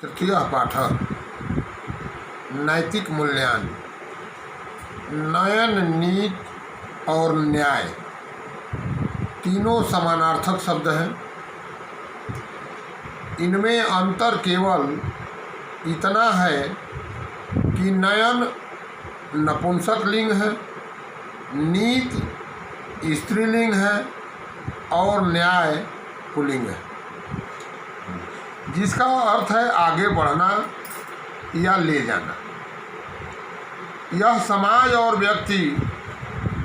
तृतीय पाठ नैतिक मूल्यांकन। नयन, नीति और न्याय तीनों समानार्थक शब्द हैं। इनमें अंतर केवल इतना है कि नयन नपुंसक लिंग है, नीति स्त्रीलिंग है और न्याय पुल्लिंग है, जिसका अर्थ है आगे बढ़ना या ले जाना। यह समाज और व्यक्ति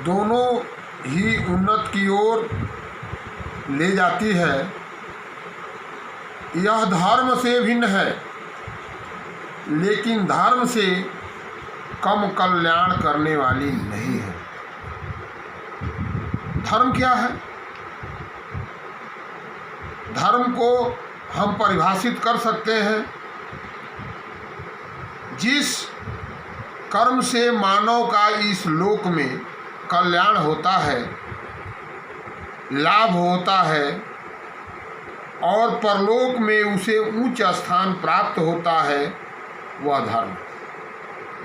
दोनों ही उन्नति की ओर ले जाती है। यह धर्म से भिन्न है, लेकिन धर्म से कम कल्याण करने वाली नहीं है। धर्म क्या है? धर्म को हम परिभाषित कर सकते हैं जिस कर्म से मानव का इस लोक में कल्याण होता है, लाभ होता है और परलोक में उसे उच्च स्थान प्राप्त होता है, वह धर्म।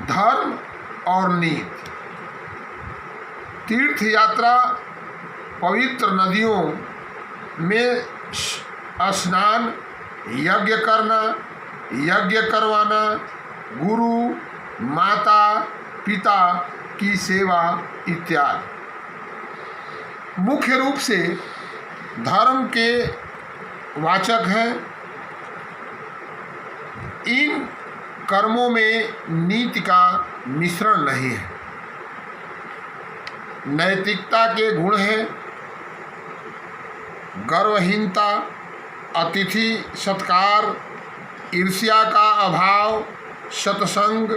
धर्म और नीति। तीर्थ यात्रा, पवित्र नदियों में स्नान, यज्ञ करना, यज्ञ करवाना, गुरु माता पिता की सेवा इत्यादि मुख्य रूप से धर्म के वाचक हैं। इन कर्मों में नीति का मिश्रण नहीं है। नैतिकता के गुण हैं गर्वहीनता, अतिथि सत्कार, ईर्ष्या का अभाव, सत्संग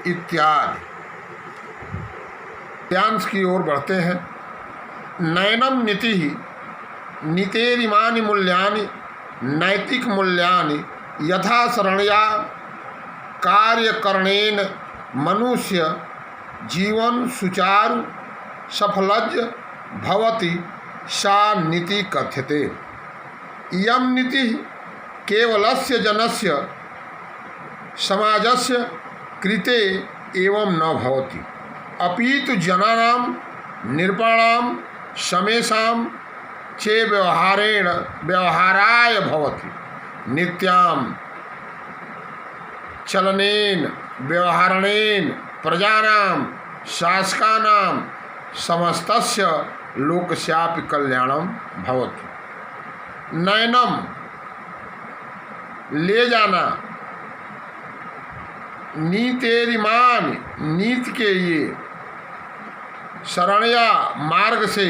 इत्यादि। ध्यान की ओर बढ़ते हैं। नैनम नीति नीतेरिमानि मूल्यानि नैतिक मूल्यानि यथा शरणया कार्यकरणेन मनुष्य जीवन सुचारु सफलज भवति सा नीति कथ्यते। इयं नीति केवलस्य जनस्य समाजस्य कृते एवं न भवति, अपितु जनानां नृपाणां समेषां चे व्यवहाराय भवति। नित्यां चलनेन व्यवहारणेन प्रजानां शासकानां समस्तस्य लोकस्यापि कल्याणं भवति। नयनम ले जाना, नीतेरिमान नीति के ये, शरणया मार्ग से,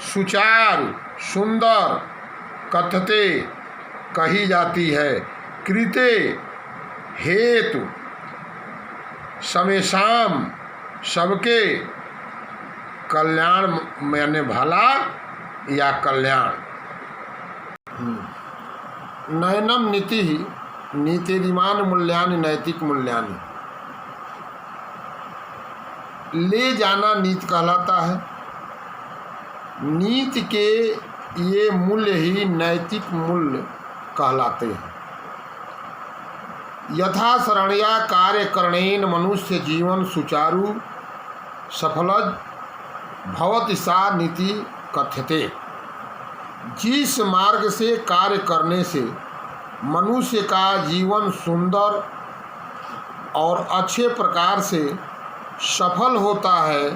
सुचारु सुंदर, कथते कही जाती है, कृते हेतु, समेषाम सबके, कल्याण मैंने भला या कल्याण। नयनम नीति नीतेरिमान मूल्यानि नैतिक मूल्यानि। ले जाना नीति कहलाता है। नीति के ये मूल्य ही नैतिक मूल्य कहलाते हैं। यथा शरणया कार्यकरणेन मनुष्य जीवन सुचारु सफलज भवति सा नीति कथ्यते। जिस मार्ग से कार्य करने से मनुष्य का जीवन सुंदर और अच्छे प्रकार से सफल होता है,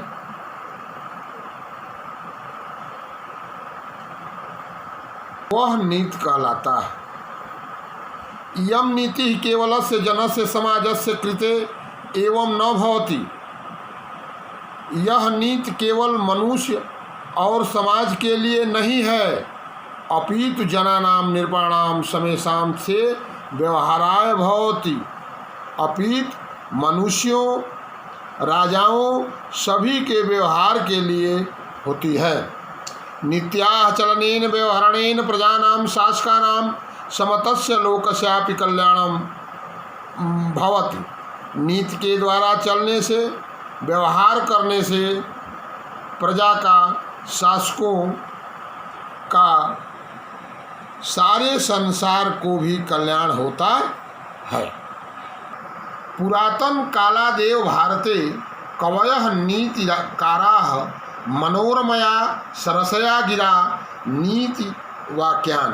वह नीति कहलाता है। इयं नीति केवलस्य जनस्य समाजस्य कृते एवं न भवति। यह नीति केवल मनुष्य और समाज के लिए नहीं है, अपितु जनानां नृपाणां समेषां से व्यवहाराय भवति। अपितु मनुष्यों, राजाओं सभी के व्यवहार के लिए होती है। नित्याः चलनेन व्यवहारणेन प्रजानां शासकानां समस्तस्य लोकस्यापि कल्याणं भवति। नीति के द्वारा चलने से, व्यवहार करने से प्रजा का, शासकों का, सारे संसार को भी कल्याण होता है। पुरातन कालादेव भारते कवयः नीतिकाराः मनोरमया सरसया गिरा नीति वाक्यान।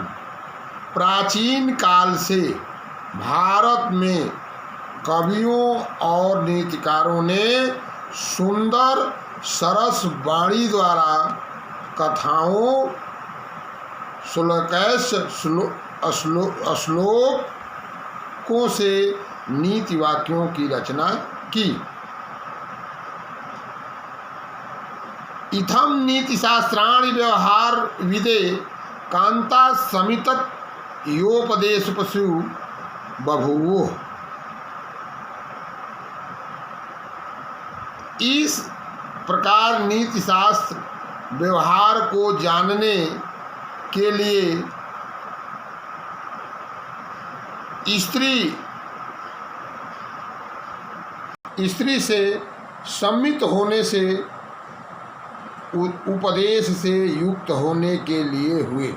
प्राचीन काल से भारत में कवियों और नीतिकारों ने सुंदर सरस वाणी द्वारा कथाओं, श्लोकों से नीति वाक्यों की रचना की। इत्थं नीतिशास्त्राणि व्यवहार विदे कांता समितत् योपदेशपशु बभूवुः। इस प्रकार नीति शास्त्र व्यवहार को जानने के लिए स्त्री से सम्मित होने से, उपदेश से युक्त होने के लिए हुए।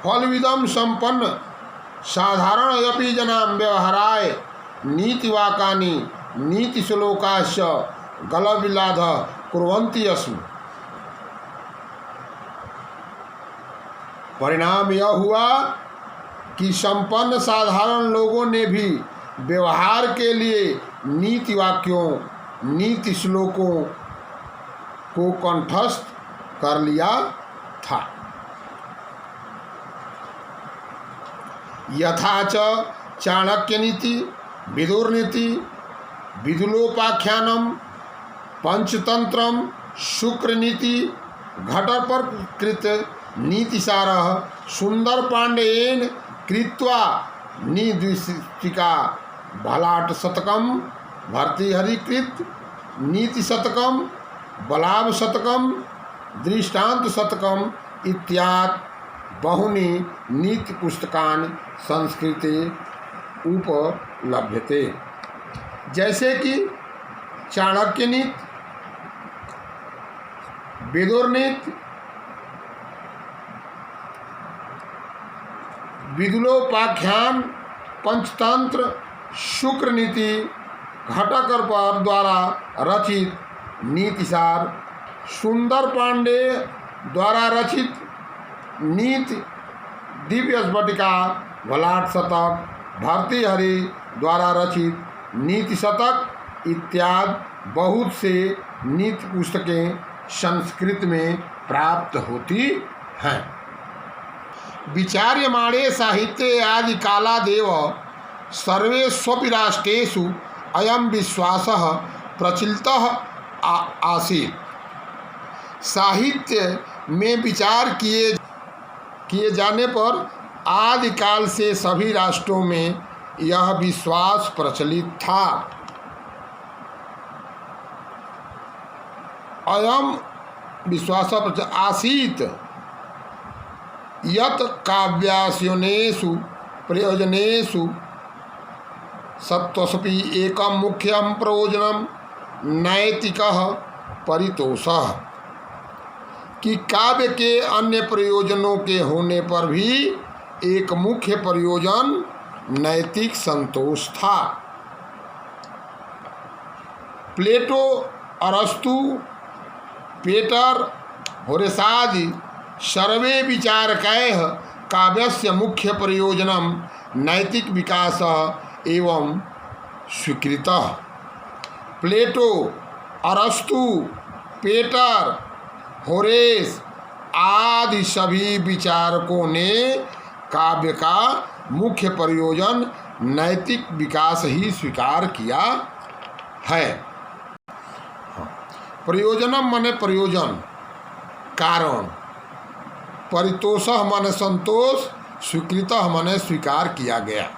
फलविदम संपन्न साधारण अपि जनां व्यवहाराय नीतिवाकानि नीतिश्लोकाश्च गलविलाध कुर्वन्ति अस्मि। परिणाम यह हुआ कि संपन्न साधारण लोगों ने भी व्यवहार के लिए नीति वाक्यों, नीति श्लोकों को कंठस्थ कर लिया था। यथा च चाणक्य नीति, विदुर नीति, विदुलोपाख्यानम, पंचतंत्रम, शुक्र नीति, घटप्रकृत नीतिसारः सुंदर पांडेयेन कृत्वा निद्विष्टिका भलाट शतकम, भर्तृहरिकृत नीति शतकम, बलाभ शतकम, दृष्टांत शतकम इत्यादि बहुनि नीति पुस्तकानि संस्कृते उपलभ्यते। जैसे कि चाणक्य नीति, विदुर नीति, विदुलोपाख्यान, पंचतंत्र, शुक्र नीति, घटकर पर द्वारा रचित नीतिसार, सुंदर पांडे द्वारा रचित नीति दिव्य स्फटिका भलाट शतक, भर्तृहरि द्वारा रचित नीति शतक इत्यादि बहुत से नीति पुस्तकें संस्कृत में प्राप्त होती हैं। विचार्यमाणे साहित्ये आदि कालादेव सर्वेष्वपि राष्ट्रेषु अयं विश्वासः प्रचलितः आसीत्। साहित्य में विचार किए जाने पर आदिकाल से सभी राष्ट्रों में यह विश्वास प्रचलित था। अयम विश्वास आसीत् यत् काव्यास्योनेषु प्रयोजनेषु सत्वसपि एकं मुख्यं प्रयोजनं नैतिकः परितोषः, कि काव्य के अन्य प्रयोजनों के होने पर भी एक मुख्य प्रयोजन नैतिक संतोष था। प्लेटो, अरस्तु, पेटर, होरेसादि सर्वे विचारकैः काव्यस्य मुख्य प्रयोजनं नैतिक विकासः एवं स्वीकृतः। प्लेटो, अरस्तु, पेटर, होरेस आदि सभी विचारकों ने काव्य का मुख्य प्रयोजन नैतिक विकास ही स्वीकार किया है। प्रयोजनम माने प्रयोजन, कारण, परितोषः माने संतोष, स्वीकृतः माने स्वीकार किया गया।